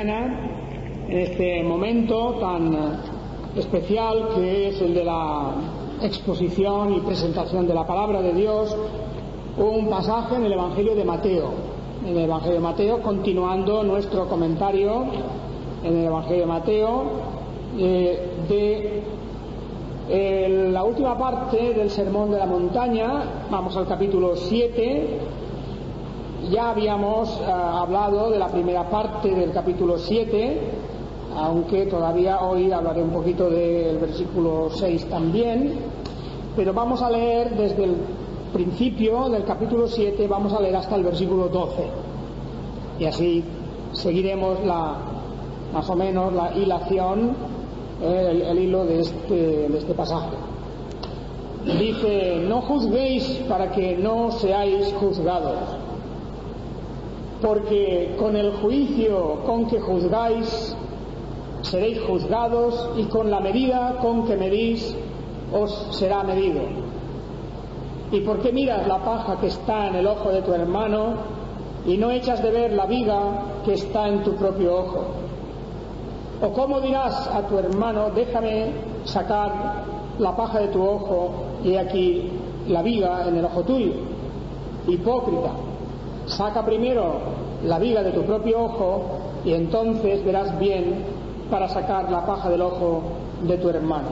mañana, en este momento tan especial que es el de la exposición y presentación de la palabra de Dios, un pasaje en el Evangelio de Mateo. En el Evangelio de Mateo, continuando nuestro comentario en el Evangelio de Mateo, la última parte del Sermón de la Montaña. Vamos al capítulo 7. Ya habíamos hablado de la primera parte del capítulo 7, aunque todavía hoy hablaré un poquito del versículo 6 también, pero vamos a leer desde el principio del capítulo 7, vamos a leer hasta el versículo 12, y así seguiremos más o menos la hilación, el hilo de este pasaje. Dice: no juzguéis para que no seáis juzgados, porque con el juicio con que juzgáis seréis juzgados, y con la medida con que medís os será medido. ¿Y por qué miras la paja que está en el ojo de tu hermano y no echas de ver la viga que está en tu propio ojo? ¿O cómo dirás a tu hermano: déjame sacar la paja de tu ojo, y aquí la viga en el ojo tuyo? Hipócrita, saca primero la viga de tu propio ojo, y entonces verás bien para sacar la paja del ojo de tu hermano.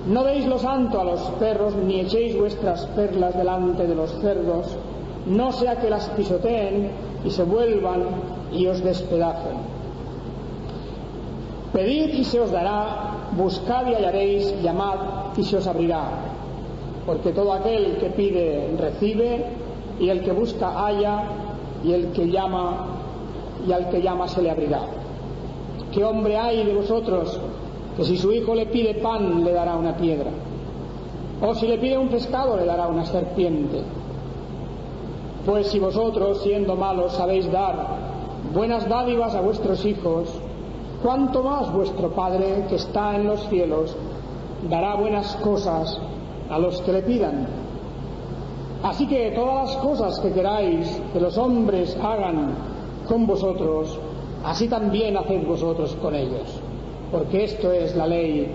No deis lo santo a los perros, ni echéis vuestras perlas delante de los cerdos, no sea que las pisoteen y se vuelvan y os despedacen. Pedid y se os dará, buscad y hallaréis, llamad y se os abrirá. Porque todo aquel que pide recibe, y el que busca halla, y al que llama se le abrirá. ¿Qué hombre hay de vosotros que si su hijo le pide pan le dará una piedra? ¿O si le pide un pescado le dará una serpiente? Pues si vosotros, siendo malos, sabéis dar buenas dádivas a vuestros hijos, ¿cuánto más vuestro Padre que está en los cielos dará buenas cosas a los que le pidan? Así que todas las cosas que queráis que los hombres hagan con vosotros, así también haced vosotros con ellos, porque esto es la ley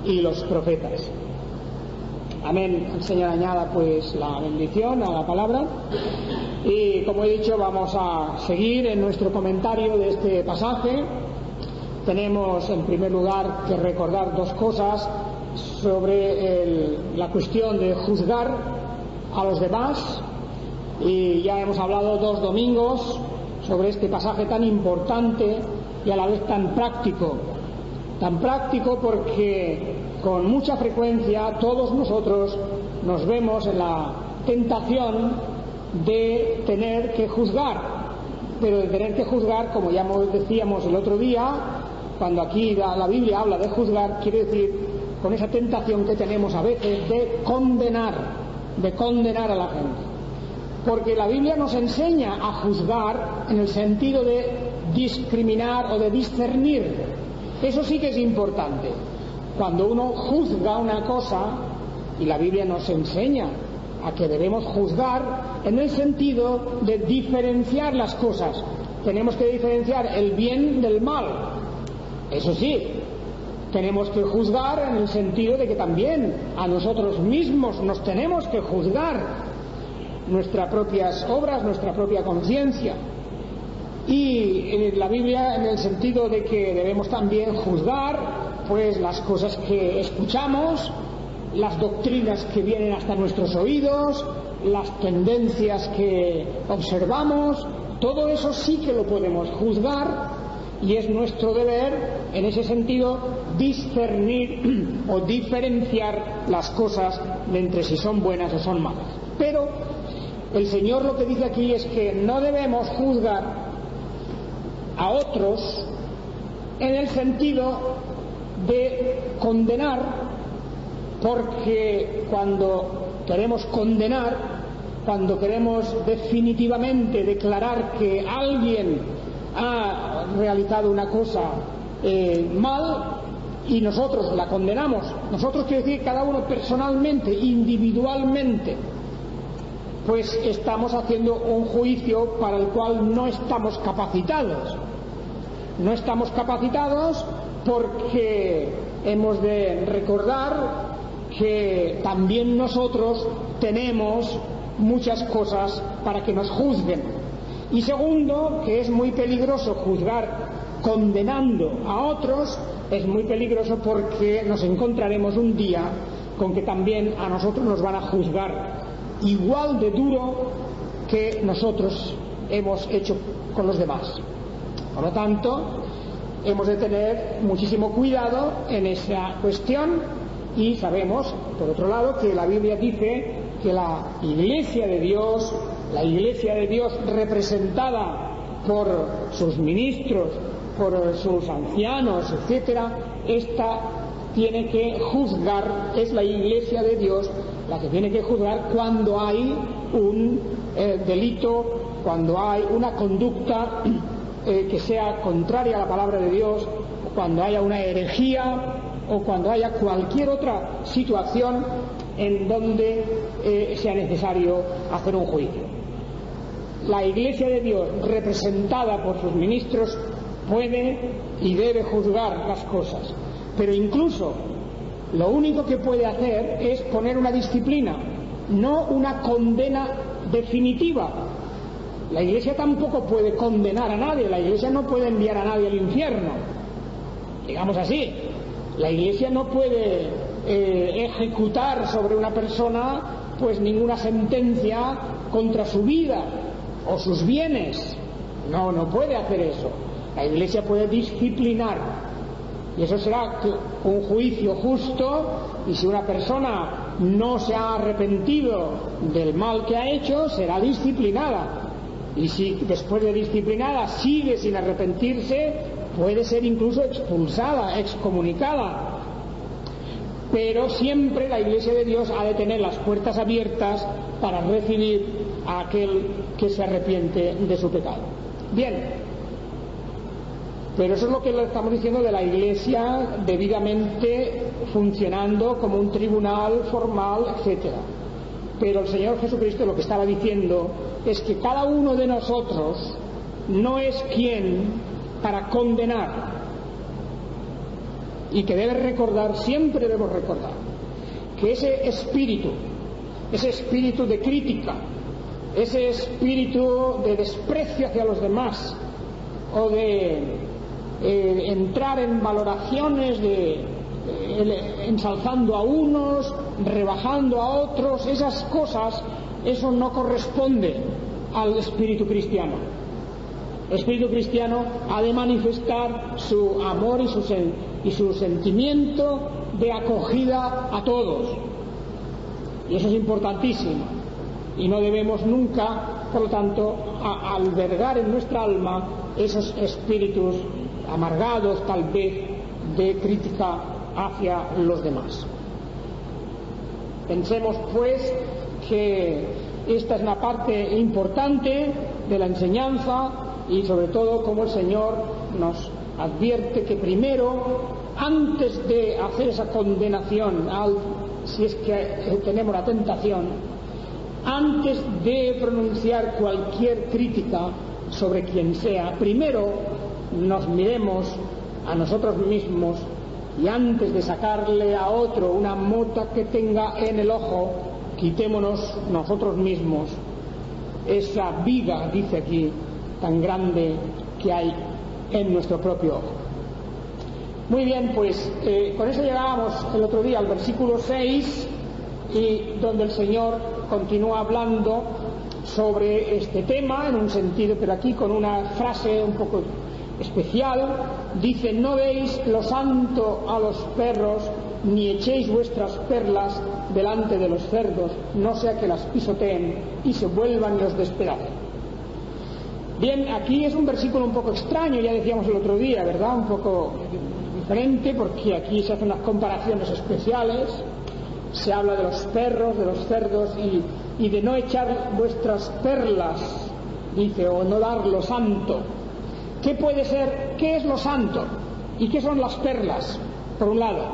y los profetas. Amén. El Señor añada pues la bendición a la palabra, y como he dicho, vamos a seguir en nuestro comentario de este pasaje. Tenemos en primer lugar que recordar dos cosas sobre la cuestión de juzgar a los demás, y ya hemos hablado 2 domingos sobre este pasaje tan importante y a la vez tan práctico porque con mucha frecuencia todos nosotros nos vemos en la tentación de tener que juzgar, pero de tener que juzgar, como ya decíamos el otro día, cuando aquí la Biblia habla de juzgar, quiere decir con esa tentación que tenemos a veces de condenar a la gente. Porque la Biblia nos enseña a juzgar en el sentido de discriminar o de discernir. Eso sí que es importante. Cuando uno juzga una cosa, y la Biblia nos enseña a que debemos juzgar en el sentido de diferenciar las cosas. Tenemos que diferenciar el bien del mal. Eso sí, tenemos que juzgar en el sentido de que también a nosotros mismos nos tenemos que juzgar nuestras propias obras, nuestra propia conciencia. Y en la Biblia en el sentido de que debemos también juzgar pues las cosas que escuchamos, las doctrinas que vienen hasta nuestros oídos, las tendencias que observamos. Todo eso sí que lo podemos juzgar, y es nuestro deber en ese sentido discernir o diferenciar las cosas de entre si son buenas o son malas. Pero el Señor lo que dice aquí es que no debemos juzgar a otros en el sentido de condenar, porque cuando queremos condenar, cuando queremos definitivamente declarar que alguien ha realizado una cosa mal y nosotros la condenamos, nosotros quiere decir cada uno personalmente, individualmente, pues estamos haciendo un juicio para el cual no estamos capacitados. No estamos capacitados porque hemos de recordar que también nosotros tenemos muchas cosas para que nos juzguen. Y segundo, que es muy peligroso juzgar condenando a otros, es muy peligroso porque nos encontraremos un día con que también a nosotros nos van a juzgar igual de duro que nosotros hemos hecho con los demás. Por lo tanto, hemos de tener muchísimo cuidado en esa cuestión. Y sabemos, por otro lado, que la Biblia dice que la Iglesia de Dios representada por sus ministros, por sus ancianos, etcétera, esta tiene que juzgar, es la Iglesia de Dios la que tiene que juzgar cuando hay un delito, cuando hay una conducta que sea contraria a la palabra de Dios, o cuando haya una herejía, o cuando haya cualquier otra situación en donde sea necesario hacer un juicio. La Iglesia de Dios, representada por sus ministros, puede y debe juzgar las cosas, pero incluso lo único que puede hacer es poner una disciplina, no una condena definitiva. La Iglesia tampoco puede condenar a nadie, la Iglesia no puede enviar a nadie al infierno, digamos así. La Iglesia no puede ejecutar sobre una persona pues ninguna sentencia contra su vida o sus bienes. No puede hacer eso. La Iglesia puede disciplinar, y eso será un juicio justo, y si una persona no se ha arrepentido del mal que ha hecho, será disciplinada. Y si después de disciplinada sigue sin arrepentirse, puede ser incluso expulsada, excomunicada. Pero siempre la Iglesia de Dios ha de tener las puertas abiertas para recibir a aquel que se arrepiente de su pecado. Bien, pero eso es lo que le estamos diciendo de la Iglesia debidamente funcionando como un tribunal formal, etc. Pero el Señor Jesucristo lo que estaba diciendo es que cada uno de nosotros no es quien para condenar, y que debe recordar, siempre debemos recordar, que ese espíritu de crítica, ese espíritu de desprecio hacia los demás, o de entrar en valoraciones de ensalzando a unos, rebajando a otros, esas cosas, eso no corresponde al espíritu cristiano. El espíritu cristiano ha de manifestar su amor y su sentimiento de acogida a todos, y eso es importantísimo, y no debemos nunca, por lo tanto, albergar en nuestra alma esos espíritus amargados, tal vez, de crítica hacia los demás. Pensemos pues que esta es una parte importante de la enseñanza, y sobre todo como el Señor nos advierte que primero, antes de hacer esa condenación, si es que tenemos la tentación, antes de pronunciar cualquier crítica sobre quien sea, primero nos miremos a nosotros mismos, y antes de sacarle a otro una mota que tenga en el ojo, quitémonos nosotros mismos esa viga, dice aquí, tan grande que hay en nuestro propio ojo. Muy bien, pues con eso llegábamos el otro día al versículo 6, y donde el Señor continúa hablando sobre este tema en un sentido, pero aquí con una frase un poco especial. Dice: no deis lo santo a los perros, ni echéis vuestras perlas delante de los cerdos, no sea que las pisoteen y se vuelvan y os despedacen. Bien, aquí es un versículo un poco extraño, ya decíamos el otro día, ¿verdad? Un poco diferente, porque aquí se hacen unas comparaciones especiales, se habla de los perros, de los cerdos, y de no echar vuestras perlas, dice, o no dar lo santo. ¿Qué puede ser? ¿Qué es lo santo? ¿Y qué son las perlas, por un lado?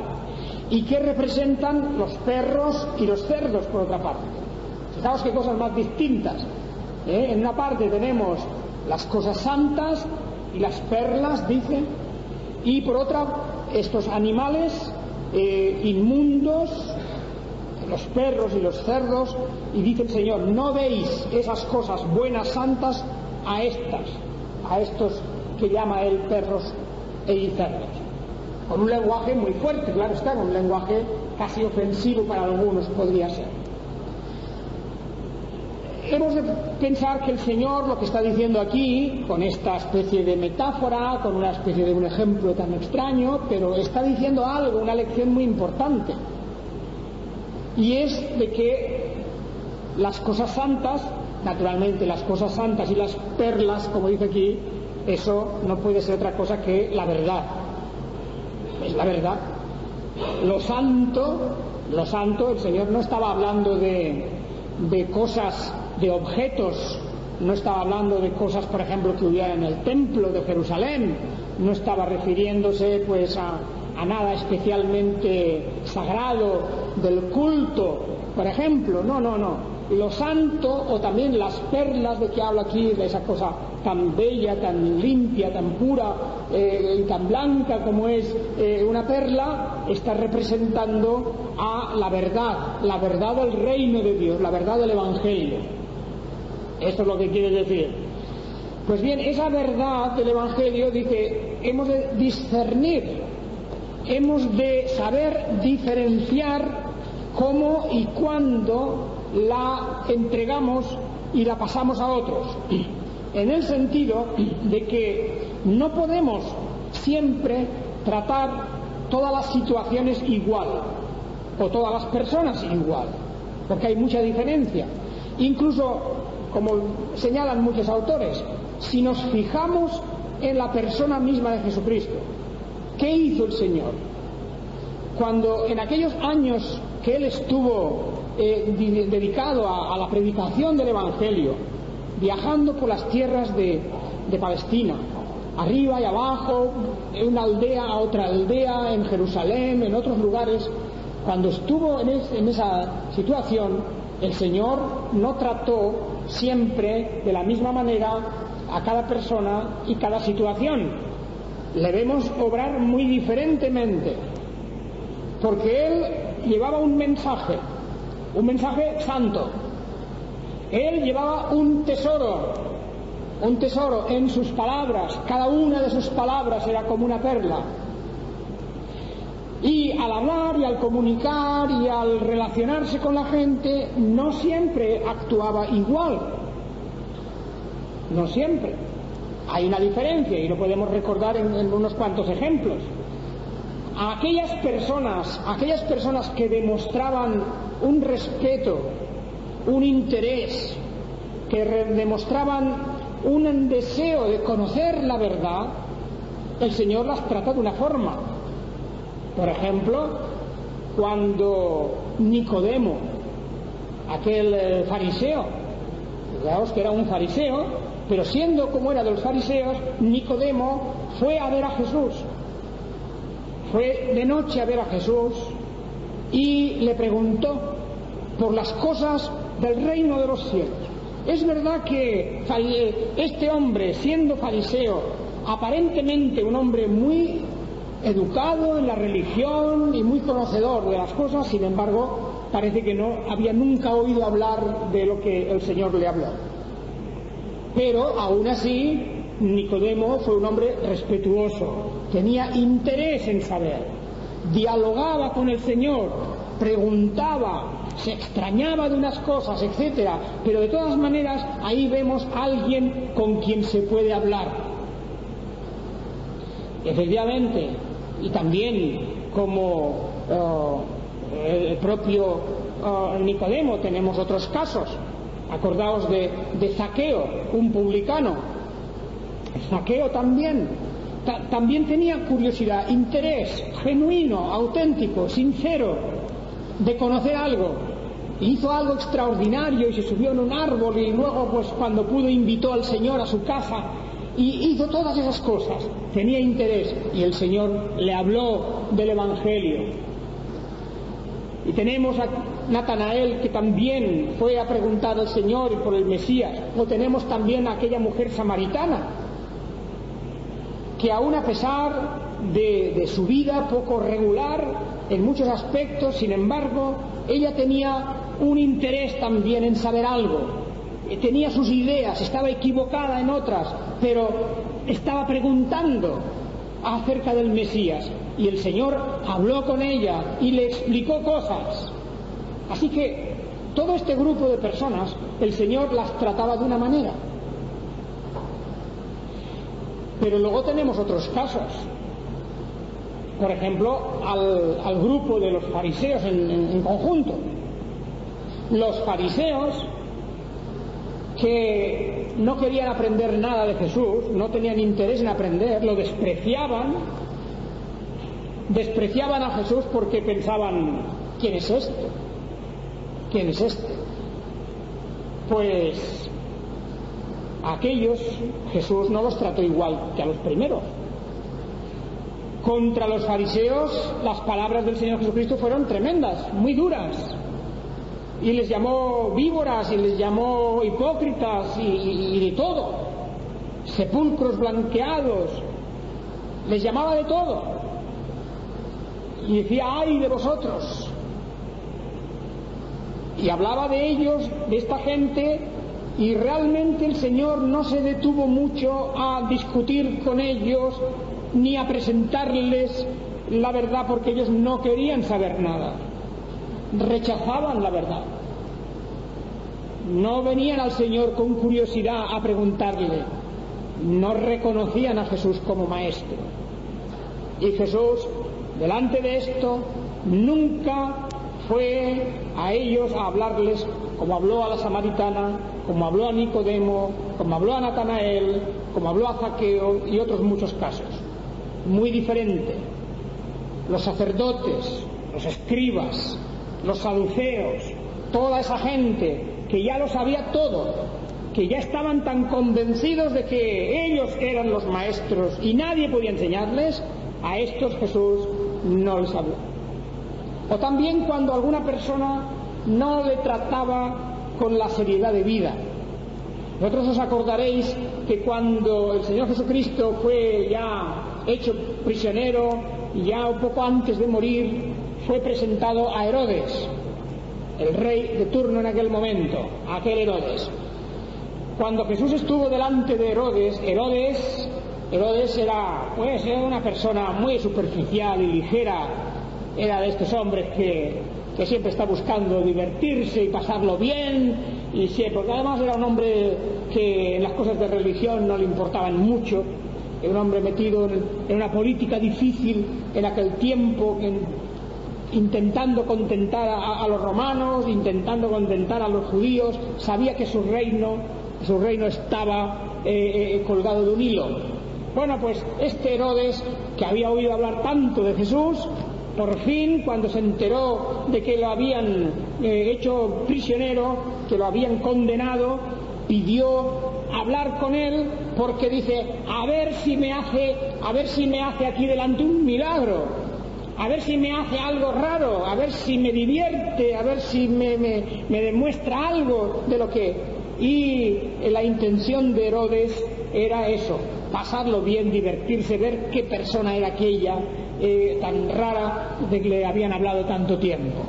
¿Y qué representan los perros y los cerdos, por otra parte? Fijaos qué cosas más distintas. En una parte tenemos las cosas santas, y las perlas, dice, y por otra, estos animales inmundos, los perros y los cerdos, y dice el Señor, no deis esas cosas buenas, santas, a estos que llama él perros y cerdos. Con un lenguaje muy fuerte, claro está, con un lenguaje casi ofensivo para algunos podría ser. Hemos de pensar que el Señor lo que está diciendo aquí, con esta especie de metáfora, con una especie de un ejemplo tan extraño, pero está diciendo algo, una lección muy importante. Y es de que las cosas santas, naturalmente las cosas santas y las perlas, como dice aquí, eso no puede ser otra cosa que la verdad. Es la verdad. Lo santo, el Señor no estaba hablando de cosas, de objetos, no estaba hablando de cosas, por ejemplo, que hubiera en el templo de Jerusalén, no estaba refiriéndose pues a nada especialmente sagrado del culto, por ejemplo, no. Lo santo, o también las perlas de que habla aquí, de esa cosa tan bella, tan limpia, tan pura y tan blanca como es una perla, está representando a la verdad del reino de Dios, la verdad del Evangelio. Esto es lo que quiere decir. Pues bien, esa verdad del Evangelio, dice, hemos de discernir, hemos de saber diferenciar cómo y cuándo la entregamos y la pasamos a otros, en el sentido de que no podemos siempre tratar todas las situaciones igual o todas las personas igual, porque hay mucha diferencia. Incluso, como señalan muchos autores, si nos fijamos en la persona misma de Jesucristo, ¿qué hizo el Señor? Cuando en aquellos años que Él estuvo dedicado a la predicación del Evangelio, viajando por las tierras de Palestina, arriba y abajo, de una aldea a otra aldea, en Jerusalén, en otros lugares, cuando estuvo en esa situación, el Señor no trató siempre de la misma manera a cada persona y cada situación. Le vemos obrar muy diferentemente, porque Él llevaba un mensaje santo. Él llevaba un tesoro en sus palabras, cada una de sus palabras era como una perla. Y al hablar y al comunicar y al relacionarse con la gente, no siempre actuaba igual. No siempre. Hay una diferencia y lo podemos recordar en unos cuantos ejemplos. A aquellas personas que demostraban un respeto, un interés, que demostraban un deseo de conocer la verdad, el Señor las trata de una forma. Por ejemplo, cuando Nicodemo, aquel fariseo, fijaos que era un fariseo, pero siendo como era de los fariseos, Nicodemo fue a ver a Jesús. Fue de noche a ver a Jesús y le preguntó por las cosas del reino de los cielos. Es verdad que este hombre, siendo fariseo, aparentemente un hombre muy educado en la religión y muy conocedor de las cosas, sin embargo, parece que no había nunca oído hablar de lo que el Señor le habló. Pero aún así, Nicodemo fue un hombre respetuoso, tenía interés en saber, dialogaba con el Señor, preguntaba, se extrañaba de unas cosas, etcétera, pero de todas maneras ahí vemos a alguien con quien se puede hablar. Efectivamente, y también como el propio Nicodemo tenemos otros casos. Acordaos de Zaqueo, un publicano. Zaqueo también tenía curiosidad, interés genuino, auténtico, sincero de conocer algo. Hizo algo extraordinario y se subió en un árbol y luego pues cuando pudo invitó al Señor a su casa y hizo todas esas cosas. Tenía interés y el Señor le habló del Evangelio. Y tenemos a Natanael, que también fue a preguntar al Señor por el Mesías. O tenemos también a aquella mujer samaritana, que aún a pesar de su vida poco regular en muchos aspectos, sin embargo, ella tenía un interés también en saber algo, tenía sus ideas, estaba equivocada en otras, pero estaba preguntando acerca del Mesías, y el Señor habló con ella y le explicó cosas. Así que todo este grupo de personas, el Señor las trataba de una manera. Pero luego tenemos otros casos. Por ejemplo, al grupo de los fariseos en conjunto. Los fariseos, que no querían aprender nada de Jesús, no tenían interés en aprender, lo despreciaban a Jesús porque pensaban: ¿quién es este? ¿Quién es este? Pues a aquellos Jesús no los trató igual que a los primeros. Contra los fariseos las palabras del Señor Jesucristo fueron tremendas, muy duras, y les llamó víboras y les llamó hipócritas y de todo, sepulcros blanqueados, les llamaba de todo y decía: ¡ay de vosotros! Y hablaba de ellos, de esta gente, y realmente el Señor no se detuvo mucho a discutir con ellos ni a presentarles la verdad, porque ellos no querían saber nada, rechazaban la verdad, no venían al Señor con curiosidad a preguntarle, no reconocían a Jesús como maestro. Y Jesús, delante de esto, nunca fue a ellos a hablarles como habló a la samaritana, como habló a Nicodemo, como habló a Natanael, como habló a Zaqueo y otros muchos casos. Muy diferente. Los sacerdotes, los escribas, los saduceos, toda esa gente que ya lo sabía todo, que ya estaban tan convencidos de que ellos eran los maestros y nadie podía enseñarles, a estos Jesús no les habló. O también cuando alguna persona no le trataba con la seriedad de vida. Vosotros os acordaréis que cuando el Señor Jesucristo fue ya hecho prisionero, ya un poco antes de morir, fue presentado a Herodes, el rey de turno en aquel momento, aquel Herodes. Cuando Jesús estuvo delante de Herodes, Herodes era una persona muy superficial y ligera, era de estos hombres que siempre está buscando divertirse y pasarlo bien, y siempre, porque además era un hombre que en las cosas de religión no le importaban mucho, era un hombre metido en una política difícil en aquel tiempo, intentando contentar a los romanos, intentando contentar a los judíos, sabía que su reino estaba colgado de un hilo. Bueno, pues este Herodes, que había oído hablar tanto de Jesús, por fin, cuando se enteró de que lo habían hecho prisionero, que lo habían condenado, pidió hablar con él, porque dice: a ver si me hace aquí delante un milagro, a ver si me hace algo raro, a ver si me divierte, a ver si me demuestra algo de lo que... Y la intención de Herodes era eso, pasarlo bien, divertirse, ver qué persona era aquella tan rara de que le habían hablado tanto tiempo.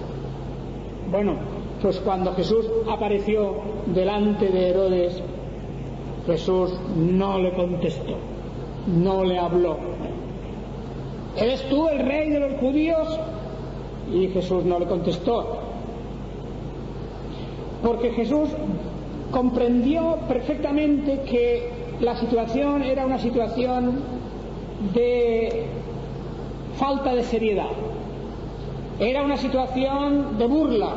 Bueno, pues cuando Jesús apareció delante de Herodes, Jesús no le contestó, no le habló. ¿Eres tú el rey de los judíos? Y Jesús no le contestó, porque Jesús comprendió perfectamente que la situación era una situación de falta de seriedad, era una situación de burla,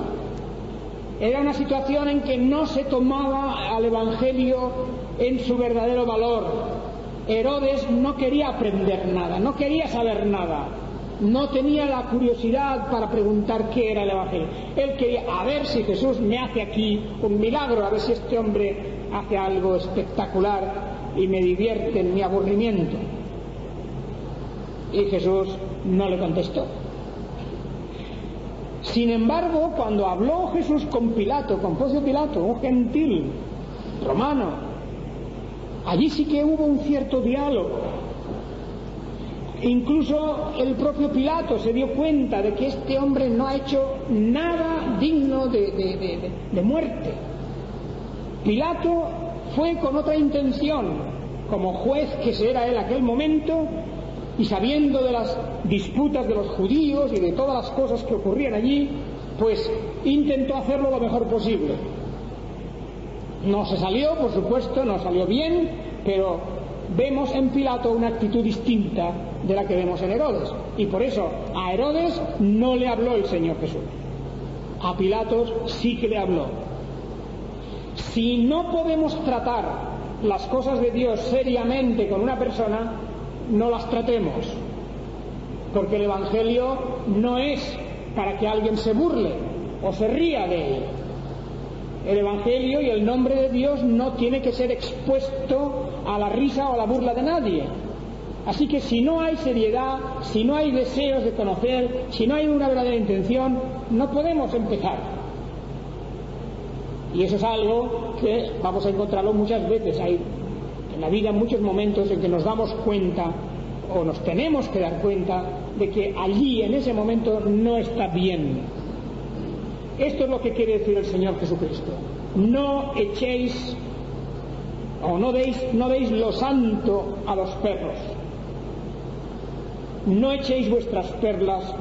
era una situación en que no se tomaba al Evangelio en su verdadero valor. Herodes no quería aprender nada, no quería saber nada, no tenía la curiosidad para preguntar qué era el Evangelio. Él quería, a ver si Jesús me hace aquí un milagro, a ver si este hombre hace algo espectacular y me divierte en mi aburrimiento. Y Jesús no le contestó. Sin embargo, cuando habló Jesús con Pilato, con Poncio Pilato, un gentil romano, allí sí que hubo un cierto diálogo. Incluso el propio Pilato se dio cuenta de que este hombre no ha hecho nada digno de muerte. Pilato fue con otra intención, como juez que era él aquel momento, y sabiendo de las disputas de los judíos y de todas las cosas que ocurrían allí, pues intentó hacerlo lo mejor posible. No se salió, por supuesto, no salió bien, pero vemos en Pilato una actitud distinta de la que vemos en Herodes. Y por eso a Herodes no le habló el Señor Jesús. A Pilatos sí que le habló. Si no podemos tratar las cosas de Dios seriamente con una persona, no las tratemos. Porque el Evangelio no es para que alguien se burle o se ría de él. El Evangelio y el nombre de Dios no tiene que ser expuesto a la risa o a la burla de nadie. Así que si no hay seriedad, si no hay deseos de conocer, si no hay una verdadera intención, no podemos empezar. Y eso es algo que vamos a encontrarlo muchas veces. Hay en la vida muchos momentos en que nos damos cuenta, o nos tenemos que dar cuenta, de que allí, en ese momento, no está bien. Esto es lo que quiere decir el Señor Jesucristo. No echéis o no deis lo santo a los perros. No echéis vuestras perlas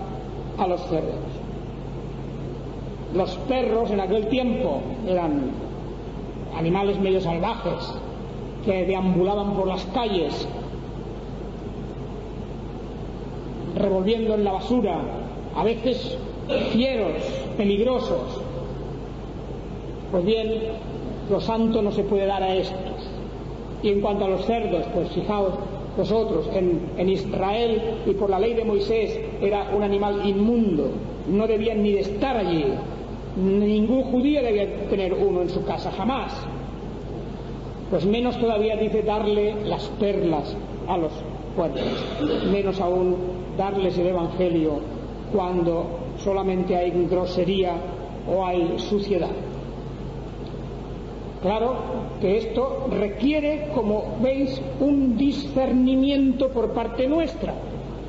a los cerdos. Los perros en aquel tiempo eran animales medio salvajes que deambulaban por las calles revolviendo en la basura, a veces fieros, peligrosos. Pues bien, lo santo no se puede dar a estos. Y en cuanto a los cerdos, pues fijaos vosotros, en Israel y por la ley de Moisés era un animal inmundo, no debían ni de estar allí. Ningún judío debía tener uno en su casa, jamás. Pues menos todavía dice darle las perlas a los puercos, menos aún darles el Evangelio cuando solamente hay grosería o hay suciedad. Claro que esto requiere, como veis, un discernimiento por parte nuestra.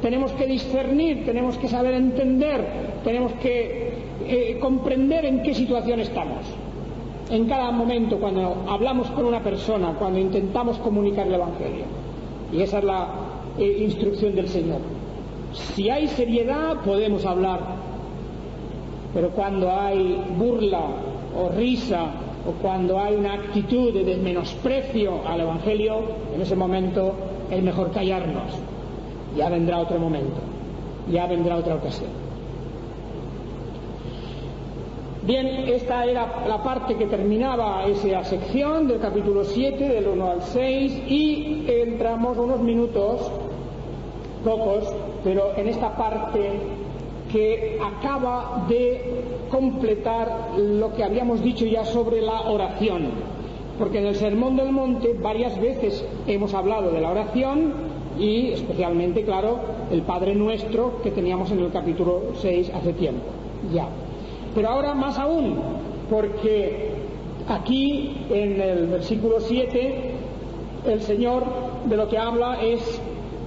Tenemos que discernir, tenemos que saber entender, tenemos que comprender en qué situación estamos. En cada momento, cuando hablamos con una persona, cuando intentamos comunicar el Evangelio. Y esa es la instrucción del Señor. Si hay seriedad, podemos hablar. Pero cuando hay burla o risa, o cuando hay una actitud de menosprecio al Evangelio, en ese momento es mejor callarnos. Ya vendrá otro momento, ya vendrá otra ocasión. Bien, esta era la parte que terminaba esa sección del capítulo 7, del 1 al 6, y entramos unos minutos, pocos, pero en esta parte que acaba de completar lo que habíamos dicho ya sobre la oración, porque en el Sermón del Monte varias veces hemos hablado de la oración y especialmente, claro, el Padre Nuestro que teníamos en el capítulo 6 hace tiempo ya. Pero ahora más aún, porque aquí en el versículo 7 el Señor de lo que habla es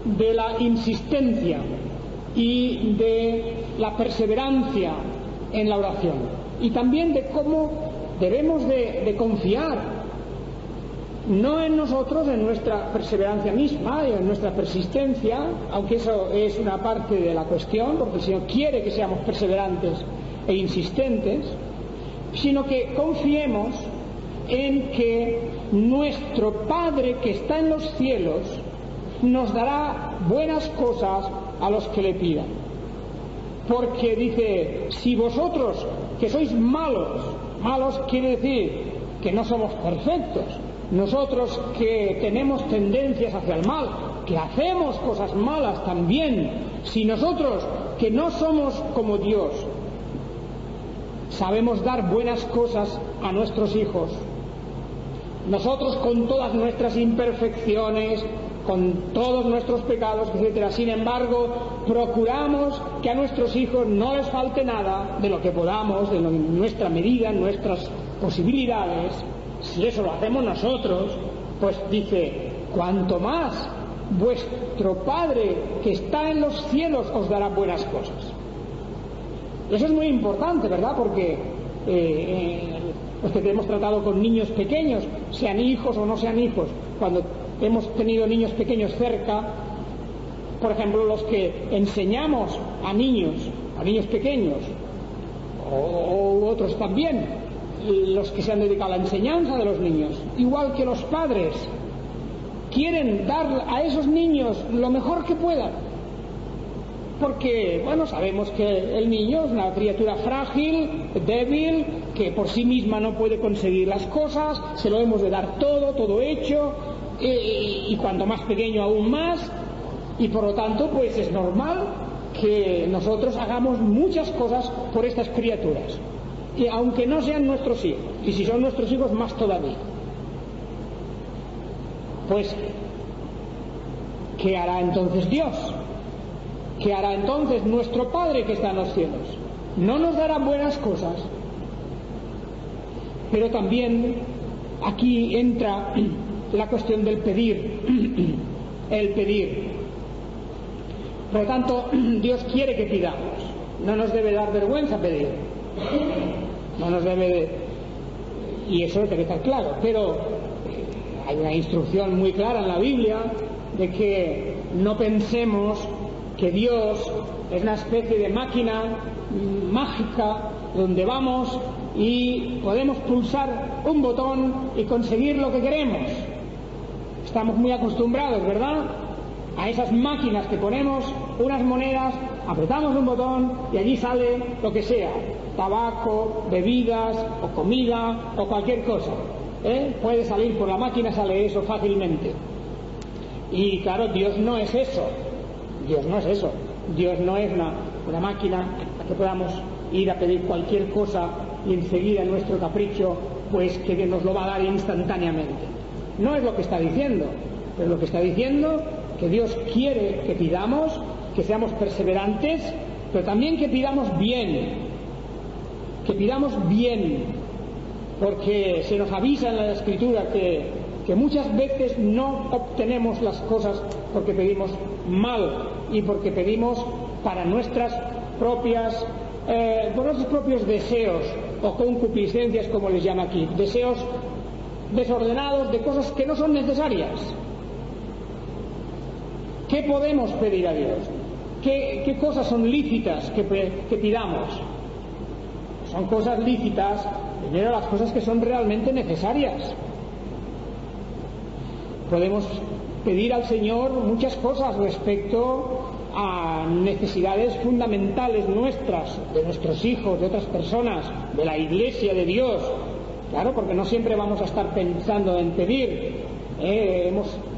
de la insistencia y de la perseverancia en la oración, y también de cómo debemos de confiar no en nosotros, en nuestra perseverancia misma y en nuestra persistencia, aunque eso es una parte de la cuestión, porque el Señor quiere que seamos perseverantes e insistentes, sino que confiemos en que nuestro Padre que está en los cielos nos dará buenas cosas a los que le pidan. Porque dice, si vosotros que sois malos, malos quiere decir que no somos perfectos, nosotros que tenemos tendencias hacia el mal, que hacemos cosas malas también, si nosotros que no somos como Dios sabemos dar buenas cosas a nuestros hijos, nosotros con todas nuestras imperfecciones, con todos nuestros pecados, etcétera, sin embargo procuramos que a nuestros hijos no les falte nada de lo que podamos, de nuestra medida, nuestras posibilidades. Si eso lo hacemos nosotros, pues dice, cuanto más vuestro Padre que está en los cielos os dará buenas cosas. Eso es muy importante, ¿verdad? Porque los que hemos tratado con niños pequeños, sean hijos o no sean hijos, cuando hemos tenido niños pequeños cerca, por ejemplo, los que enseñamos a niños pequeños, o otros también, los que se han dedicado a la enseñanza de los niños, igual que los padres, quieren dar a esos niños lo mejor que puedan, porque, bueno, sabemos que el niño es una criatura frágil, débil, que por sí misma no puede conseguir las cosas, se lo hemos de dar todo hecho, y cuanto más pequeño aún más, y por lo tanto pues es normal que nosotros hagamos muchas cosas por estas criaturas, y aunque no sean nuestros hijos, y si son nuestros hijos más todavía. Pues, ¿qué hará entonces Dios? ¿Qué hará entonces nuestro Padre que está en los cielos? No nos dará buenas cosas. Pero también aquí entra la cuestión del pedir, el pedir. Por lo tanto, Dios quiere que pidamos. No nos debe dar vergüenza pedir. No nos debe... Y eso tiene que estar claro. Pero hay una instrucción muy clara en la Biblia de que no pensemos que Dios es una especie de máquina mágica donde vamos y podemos pulsar un botón y conseguir lo que queremos. Estamos muy acostumbrados, ¿verdad?, a esas máquinas que ponemos unas monedas, apretamos un botón y allí sale lo que sea, tabaco, bebidas o comida o cualquier cosa. Puede salir por la máquina, sale eso fácilmente. Y claro, Dios no es eso. Dios no es eso. Dios no es una máquina a que podamos ir a pedir cualquier cosa y enseguida nuestro capricho pues que nos lo va a dar instantáneamente. No es lo que está diciendo, pero lo que está diciendo que Dios quiere que pidamos, que seamos perseverantes, pero también que pidamos bien, porque se nos avisa en la Escritura que muchas veces no obtenemos las cosas porque pedimos mal y porque pedimos para nuestras propias por nuestros propios deseos o concupiscencias, como les llama aquí, deseos desordenados de cosas que no son necesarias. ¿Qué podemos pedir a Dios? ¿Qué cosas son lícitas que pidamos? Son cosas lícitas, primero las cosas que son realmente necesarias. Podemos pedir al Señor muchas cosas respecto a necesidades fundamentales nuestras, de nuestros hijos, de otras personas, de la Iglesia de Dios. Claro, porque no siempre vamos a estar pensando en pedir.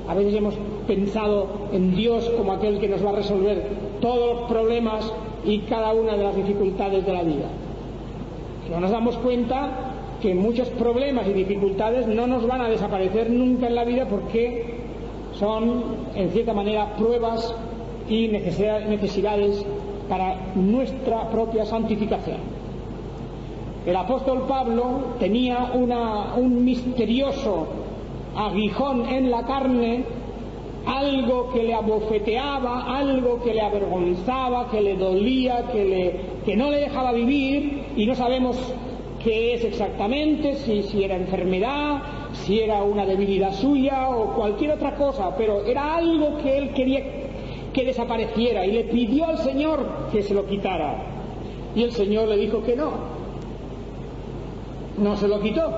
A veces hemos pensado en Dios como aquel que nos va a resolver todos los problemas y cada una de las dificultades de la vida. No nos damos cuenta que muchos problemas y dificultades no nos van a desaparecer nunca en la vida porque son, en cierta manera, pruebas y necesidades para nuestra propia santificación. El apóstol Pablo tenía un misterioso aguijón en la carne, algo que le abofeteaba, algo que le avergonzaba, que le dolía, que no le dejaba vivir, y no sabemos qué es exactamente, si era enfermedad, si era una debilidad suya o cualquier otra cosa, pero era algo que él quería que desapareciera y le pidió al Señor que se lo quitara, y el Señor le dijo que no se lo quitó,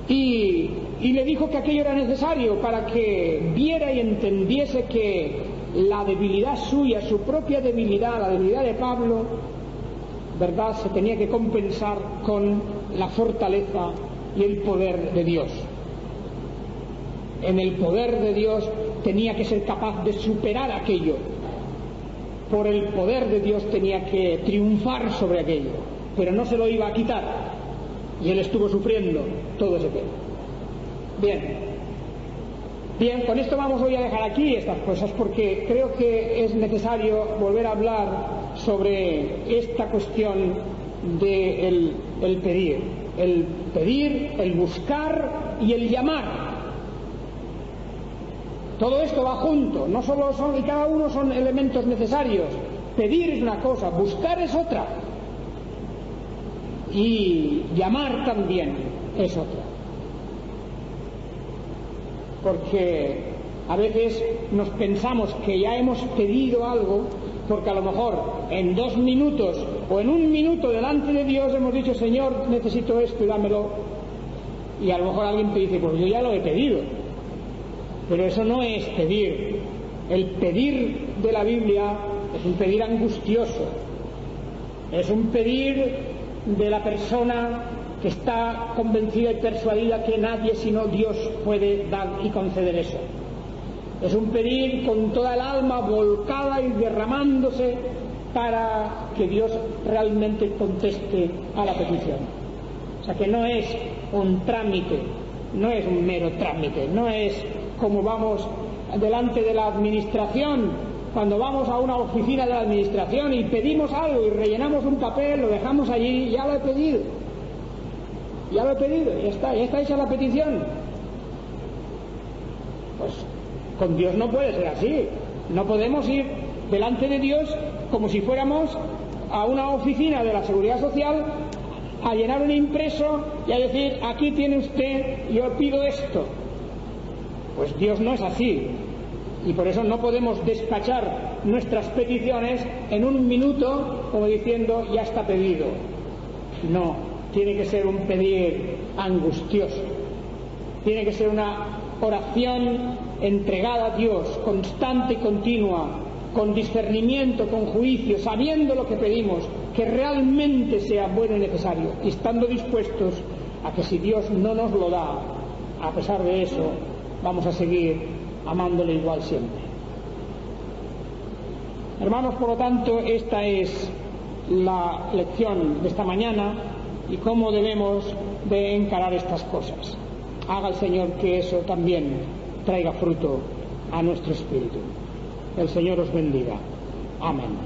y le dijo que aquello era necesario para que viera y entendiese que la debilidad suya, su propia debilidad, la debilidad de Pablo, ¿verdad?, se tenía que compensar con la fortaleza y el poder de Dios. En el poder de Dios tenía que ser capaz de superar aquello. Por el poder de Dios tenía que triunfar sobre aquello, pero no se lo iba a quitar. Y él estuvo sufriendo todo ese tiempo. Bien, con esto vamos hoy a dejar aquí estas cosas porque creo que es necesario volver a hablar sobre esta cuestión de el pedir, el buscar y el llamar. Todo esto va junto, no solo son, y cada uno son elementos necesarios. Pedir es una cosa, buscar es otra, y llamar también es otra. Porque a veces nos pensamos que ya hemos pedido algo, porque a lo mejor en 2 minutos o en 1 minuto delante de Dios hemos dicho: Señor, necesito esto y dámelo. Y a lo mejor alguien te dice: pues yo ya lo he pedido. Pero eso no es pedir. El pedir de la Biblia es un pedir angustioso, es un pedir de la persona que está convencida y persuadida que nadie sino Dios puede dar y conceder eso. Es un pedir con toda el alma volcada y derramándose para que Dios realmente conteste a la petición. O sea, que no es un trámite, no es un mero trámite, no es como vamos delante de la administración, cuando vamos a una oficina de la administración y pedimos algo y rellenamos un papel, lo dejamos allí: ya lo he pedido, ya está hecha la petición. Pues con Dios no puede ser así. No podemos ir delante de Dios como si fuéramos a una oficina de la Seguridad Social a llenar un impreso y a decir: aquí tiene usted, yo pido esto. Pues Dios no es así, y por eso no podemos despachar nuestras peticiones en 1 minuto como diciendo: ya está pedido. No, tiene que ser un pedir angustioso, tiene que ser una oración entregada a Dios, constante y continua, con discernimiento, con juicio, sabiendo lo que pedimos, que realmente sea bueno y necesario, y estando dispuestos a que si Dios no nos lo da, a pesar de eso, vamos a seguir amándole igual siempre. Hermanos, por lo tanto, esta es la lección de esta mañana y cómo debemos de encarar estas cosas. Haga el Señor que eso también traiga fruto a nuestro espíritu. El Señor os bendiga. Amén.